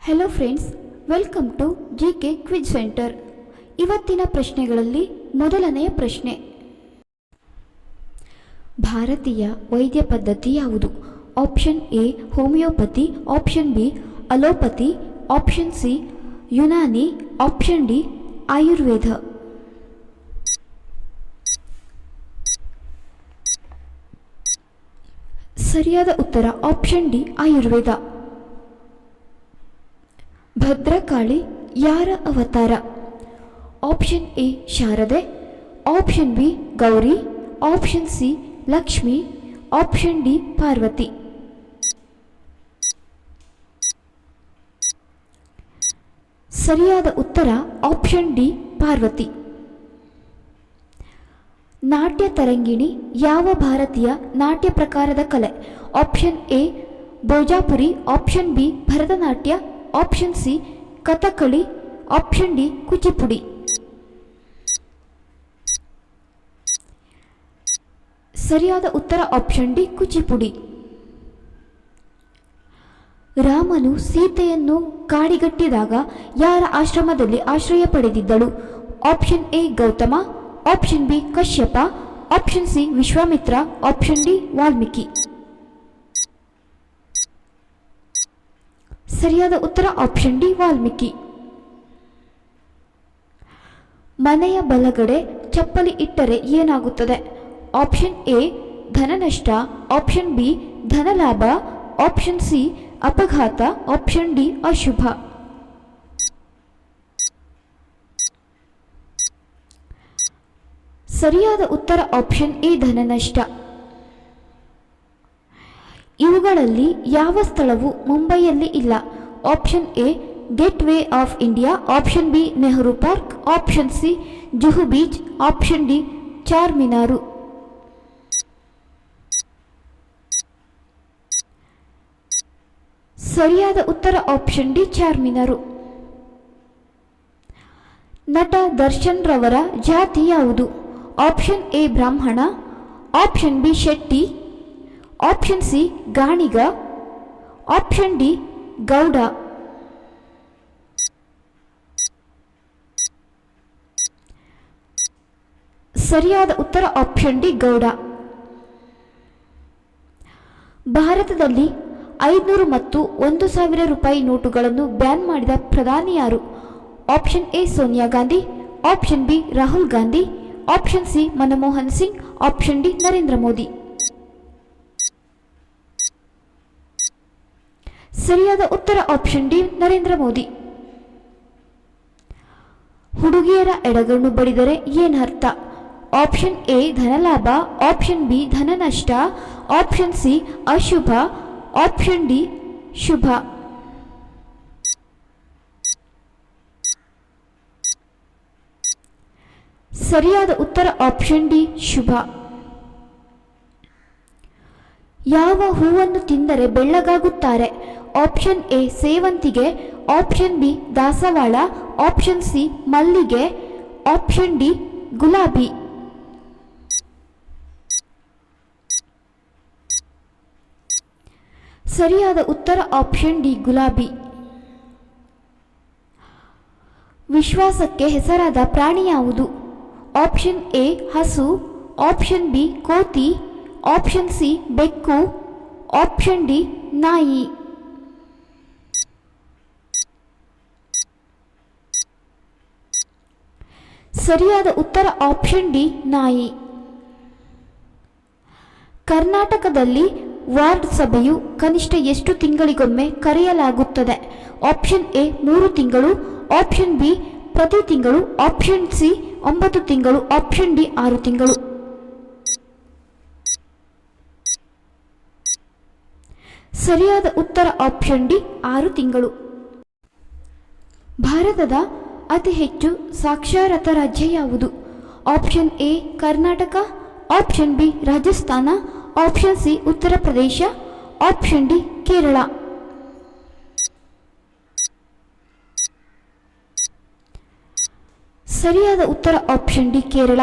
Hello friends, welcome to GK quiz centre. ಇವತ್ತಿನ ಪ್ರಶ್ನೆಗಳಲ್ಲಿ ಮೊದಲನೆಯ ಪ್ರಶ್ನೆ, ಭಾರತೀಯ ವೈದ್ಯ ಪದ್ಧತಿ ಯಾವುದು? Option A homeopathy, option B allopathy, option C Unani, option D Ayurveda. ಸರಿಯಾದ ಉತ್ತರ ಆಪ್ಷನ್ ಡಿ ಆಯುರ್ವೇದ. ಭದ್ರಕಾಳಿ ಯಾರ ಅವತಾರ? Option A Sharade, option B Gauri, option C Lakshmi, option D Parvati. ಸರಿಯಾದ ಉತ್ತರ ಆಪ್ಷನ್ ಡಿ ಪಾರ್ವತಿ. ನಾಟ್ಯ ತರಂಗಿಣಿ ಯಾವ ಭಾರತೀಯ ನಾಟ್ಯ ಪ್ರಕಾರದ ಕಲೆ? Option A Bhojpuri, option B Bharatanatyam, option C Kathakali, option D Kuchipudi. ಸರಿಯಾದ ಉತ್ತರ ಆಪ್ಷನ್ ಡಿ ಕುಚಿಪುಡಿ. ರಾಮನು ಸೀತೆಯನ್ನು ಕಾಡಿಗಟ್ಟಿದಾಗ ಯಾರ ಆಶ್ರಮದಲ್ಲಿ ಆಶ್ರಯ ಪಡೆದಿದ್ದಳು? Option A Gautama, option B Kashyapa, option C Vishwamitra, option D Valmiki. ಸರಿಯಾದ ಉತ್ತರ ಆಪ್ಷನ್ ಡಿ ವಾಲ್ಮೀಕಿ. ಮನೆಯ ಬಲಗಡೆ ಚಪ್ಪಲಿ ಇಟ್ಟರೆ ಏನಾಗುತ್ತದೆ? ಆಪ್ಷನ್ ಎ ಧನನಷ್ಟ, ಆಪ್ಷನ್ ಬಿ ಧನಲಾಭ, ಆಪ್ಷನ್ ಸಿ ಅಪಘಾತ, ಆಪ್ಷನ್ ಡಿ ಅಶುಭ. ಸರಿಯಾದ ಉತ್ತರ ಆಪ್ಷನ್ ಎ ಧನನಷ್ಟ. ಇವುಗಳಲ್ಲಿ ಯಾವ ಸ್ಥಳವು ಮುಂಬೈಯಲ್ಲಿ ಇಲ್ಲ? Option A gateway of India, option B Nehru park, option C Juhu beach, option D Charminar. ಸರಿಯಾದ ಉತ್ತರ ಆಪ್ಷನ್ ಡಿ ಚಾರ್ಮಿನಾರು. ನಟ ದರ್ಶನ್ ರವರ ಜಾತಿ ಯಾವುದು? ಆಪ್ಷನ್ ಎ ಬ್ರಾಹ್ಮಣ, option B Shetty, option C Ganiga, option D Gowda. ಸರಿಯಾದ ಉತ್ತರ ಆಪ್ಷನ್ ಡಿ ಗೌಡ. ಭಾರತದಲ್ಲಿ 500 ಮತ್ತು 1,000 ರೂಪಾಯಿ ನೋಟುಗಳನ್ನು ಬ್ಯಾನ್ ಮಾಡಿದ ಪ್ರಧಾನಿ ಯಾರು? Option A Sonia Gandhi, option B Rahul Gandhi, option C Manmohan Singh, option D Narendra Modi. ಸರಿಯಾದ ಉತ್ತರ ಆಪ್ಷನ್ ಡಿ ನರೇಂದ್ರ ಮೋದಿ. ಹುಡುಗಿಯರ ಎಡಗಣ್ಣು ಬಡಿದರೆ ಏನರ್ಥ? ಆಪ್ಷನ್ ಎ ಧನಲಾಭ, ಆಪ್ಷನ್ ಬಿ ಧನನಷ್ಟ, ಆಪ್ಷನ್ ಸಿ ಅಶುಭ, ಆಪ್ಷನ್ ಡಿ ಶುಭ. ಸರಿಯಾದ ಉತ್ತರ ಆಪ್ಷನ್ ಡಿ ಶುಭ. ಯಾವ ಹೂವನ್ನು ತಿಂದರೆ ಬೆಳ್ಳಗಾಗುತ್ತಾರೆ? ಆಪ್ಷನ್ ಎ ಸೇವಂತಿಗೆ, ಆಪ್ಷನ್ ಬಿ ದಾಸವಾಳ, ಆಪ್ಷನ್ ಸಿ ಮಲ್ಲಿಗೆ, ಆಪ್ಷನ್ ಡಿ ಗುಲಾಬಿ. ಸರಿಯಾದ ಉತ್ತರ ಆಪ್ಷನ್ ಡಿ ಗುಲಾಬಿ. ವಿಶ್ವಾಸಕ್ಕೆ ಹೆಸರಾದ ಪ್ರಾಣಿ ಯಾವುದು? ಆಪ್ಷನ್ ಎ ಹಸು, ಆಪ್ಷನ್ ಬಿ ಕೋತಿ, ಆಪ್ಷನ್ ಸಿ ಬೆಕ್ಕು, ಆಪ್ಷನ್ ಡಿ ನಾಯಿ. ಸರಿಯಾದ ಉತ್ತರ ಆಪ್ಷನ್ ಡಿ ನಾಯಿ. ಕರ್ನಾಟಕದಲ್ಲಿ ವಾರ್ಡ್ ಸಭೆಯು ಕನಿಷ್ಠ ಎಷ್ಟು ತಿಂಗಳಿಗೊಮ್ಮೆ ಕರೆಯಲಾಗುತ್ತದೆ? ಆಪ್ಷನ್ ಎ 3 ತಿಂಗಳು, ಆಪ್ಷನ್ ಬಿ ಪ್ರತಿ ತಿಂಗಳು, ಆಪ್ಷನ್ ಸಿ 9 ತಿಂಗಳು, ಆಪ್ಷನ್ ಡಿ 6 ತಿಂಗಳು. ಸರಿಯಾದ ಉತ್ತರ ಆಪ್ಷನ್ ಡಿ 6 ತಿಂಗಳು. ಭಾರತದ ಅತಿ ಹೆಚ್ಚು ಸಾಕ್ಷರತ ರಾಜ್ಯ ಯಾವುದು? Option A Karnataka, option B Rajasthan, option C Uttar Pradesh, option D Kerala. ಸರಿಯಾದ ಉತ್ತರ ಆಪ್ಷನ್ ಡಿ ಕೇರಳ.